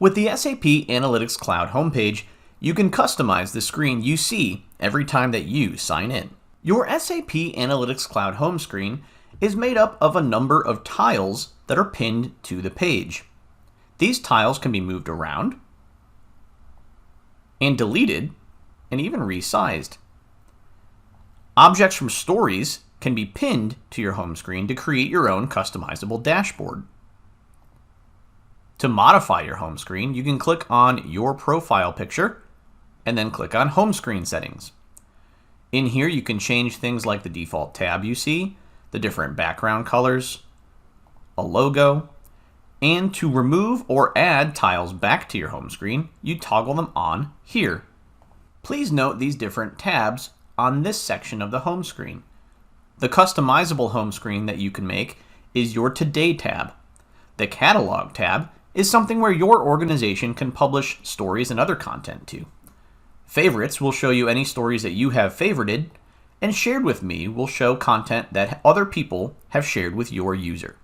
With the SAP Analytics Cloud homepage, you can customize the screen you see every time that you sign in. Your SAP Analytics Cloud home screen is made up of a number of tiles that are pinned to the page. These tiles can be moved around and deleted and even resized. Objects from stories can be pinned to your home screen to create your own customizable dashboard. To modify your home screen, you can click on your profile picture and then click on Home Screen Settings. In here, you can change things like the default tab you see, the different background colors, a logo, and to remove or add tiles back to your home screen, you toggle them on here. Please note these different tabs on this section of the home screen. The customizable home screen that you can make is your Today tab. The Catalog tab is something where your organization can publish stories and other content to. Favorites will show you any stories that you have favorited, and Shared with Me will show content that other people have shared with your user.